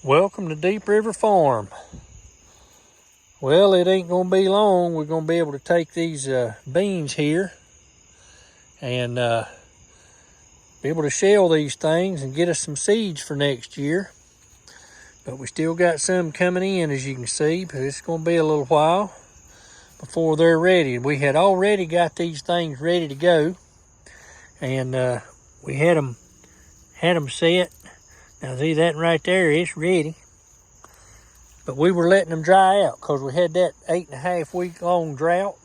Welcome to Deep River Farm. Well, it ain't gonna be long. We're gonna be able to take these beans here and be able to shell these things and get us some seeds for next year. But we still got some coming in, as you can see, but it's gonna be a little while before they're ready. We had already got these things ready to go, and we had them set. Now see that right there, it's ready. But we were letting them dry out because we had that 8.5 week long drought.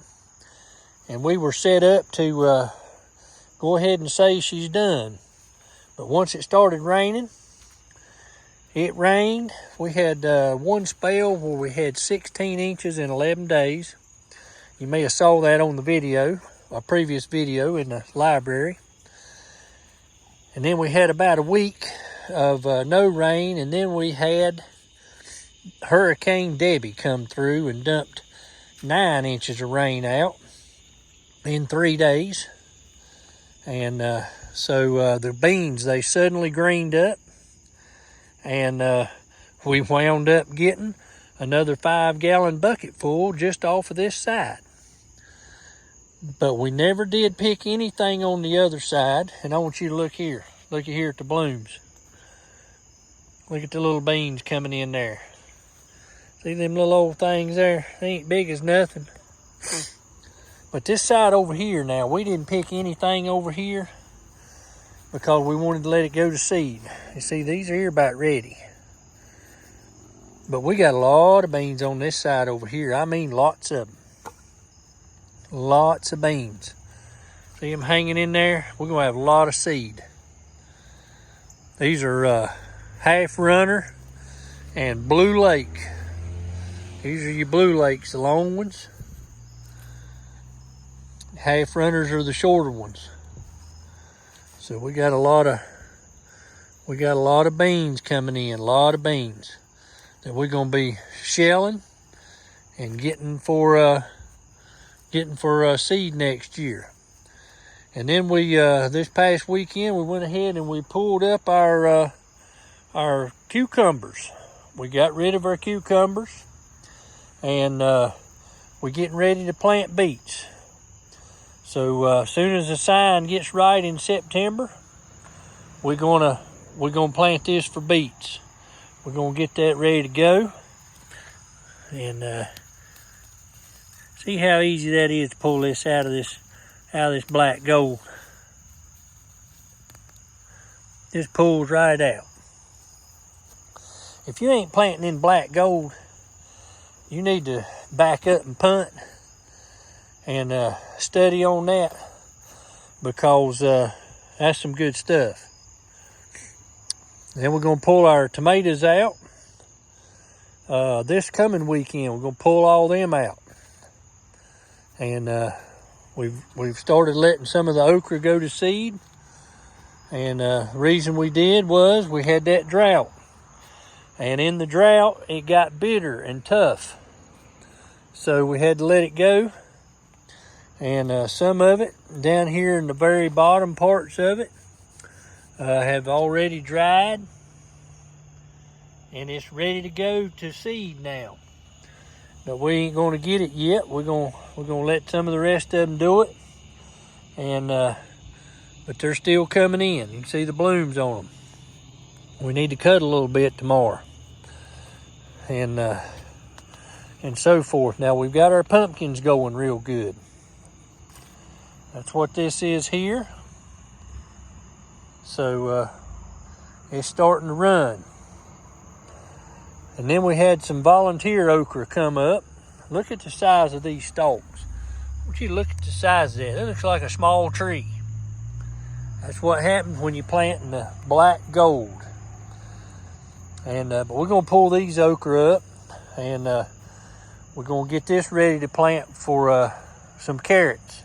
And we were set up to go ahead and say she's done. But once it started raining, it rained. We had one spell where we had 16 inches in 11 days. You may have saw that on the video, a previous video in the library. And then we had about a week of no rain, and then we had Hurricane Debbie come through and dumped 9 inches of rain out in 3 days. And so the beans, they suddenly greened up, and we wound up getting another 5-gallon bucket full just off of this side. But we never did pick anything on the other side. And I want you to look here. Look here at the blooms. Look at the little beans coming in there. See them little old things there? They ain't big as nothing. But this side over here now, we didn't pick anything over here because we wanted to let it go to seed. You see, these are here about ready. But we got a lot of beans on this side over here. I mean, lots of them. Lots of beans. See them hanging in there? We're going to have a lot of seed. These are Half Runner and Blue Lake. These are your Blue Lakes, the long ones. Half Runners are the shorter ones. So we got a lot of beans coming in, a lot of beans that we're gonna be shelling and getting for seed next year. And then we this past weekend we went ahead and we pulled up our cucumbers. We got rid of our cucumbers, and we're getting ready to plant beets. So as soon as the sign gets right in September, we're gonna plant this for beets. We're gonna get that ready to go, and see how easy that is to pull this out of this black gold. Just pulls right out. If you ain't planting in black gold, you need to back up and punt and study on that, because that's some good stuff. Then we're going to pull our tomatoes out. This coming weekend, we're going to pull all them out. And we've started letting some of the okra go to seed. And the reason we did was we had that drought. And in the drought, it got bitter and tough. So we had to let it go. And some of it down here in the very bottom parts of it have already dried. And it's ready to go to seed now. But we ain't going to get it yet. We're going to let some of the rest of them do it. And but they're still coming in. You can see the blooms on them. We need to cut a little bit tomorrow. And so forth. Now we've got our pumpkins going real good. That's what this is here. So it's starting to run. And then we had some volunteer okra come up. Look at the size of these stalks. I want you to look at the size of that. It looks like a small tree. That's what happens when you plant in the black gold. And but we're going to pull these okra up, and we're going to get this ready to plant for some carrots.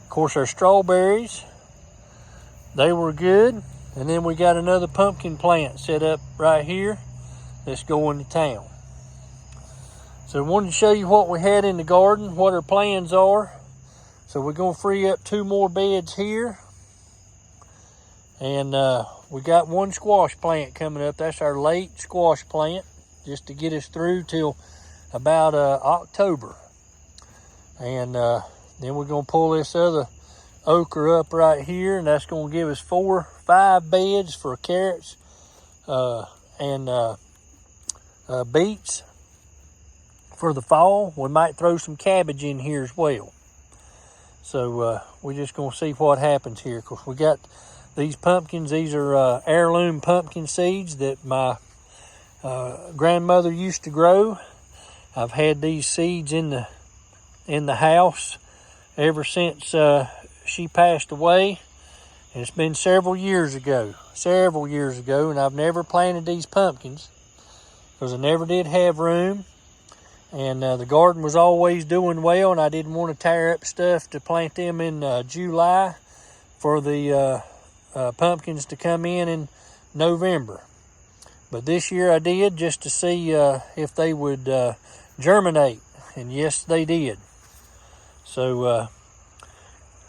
Of course, our strawberries, they were good. And then we got another pumpkin plant set up right here that's going to town. So I wanted to show you what we had in the garden, what our plans are. So we're going to free up 2 more beds here. And we got one squash plant coming up. That's our late squash plant, just to get us through till about October. And then we're going to pull this other okra up right here, and that's going to give us 4 or 5 beds for carrots and beets for the fall. We might throw some cabbage in here as well. So we're just going to see what happens here. Of course, we got these pumpkins. These are heirloom pumpkin seeds that my grandmother used to grow. I've had these seeds in the house ever since she passed away. And it's been several years ago, and I've never planted these pumpkins because I never did have room. And the garden was always doing well, and I didn't want to tear up stuff to plant them in July for the pumpkins to come in November. But this year I did, just to see if they would germinate, and yes, they did. So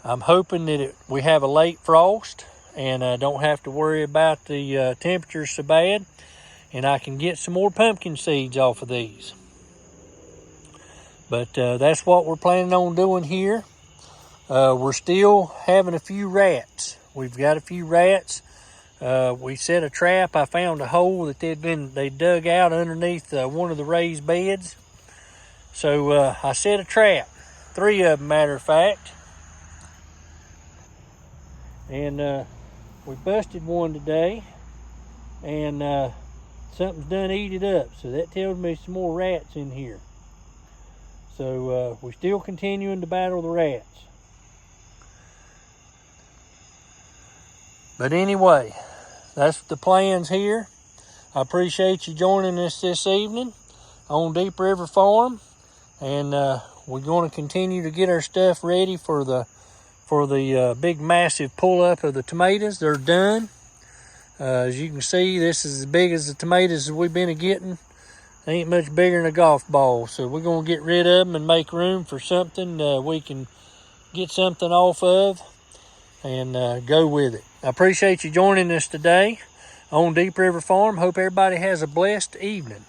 I'm hoping that we have a late frost and don't have to worry about the temperatures so bad, and I can get some more pumpkin seeds off of these. But that's what we're planning on doing here. We're still having a few rats. We've got a few rats. We set a trap. I found a hole that they dug out underneath one of the raised beds. So I set a trap, 3 of them, matter of fact. And we busted one today, and something's done eat it up. So that tells me some more rats in here. So we're still continuing to battle the rats. But anyway, that's the plans here. I appreciate you joining us this evening on Deep River Farm. And we're going to continue to get our stuff ready for the big massive pull-up of the tomatoes. They're done. As you can see, this is as big as the tomatoes we've been getting. They ain't much bigger than a golf ball. So we're going to get rid of them and make room for something we can get something off of and go with it. I appreciate you joining us today on Deep River Farm. Hope everybody has a blessed evening.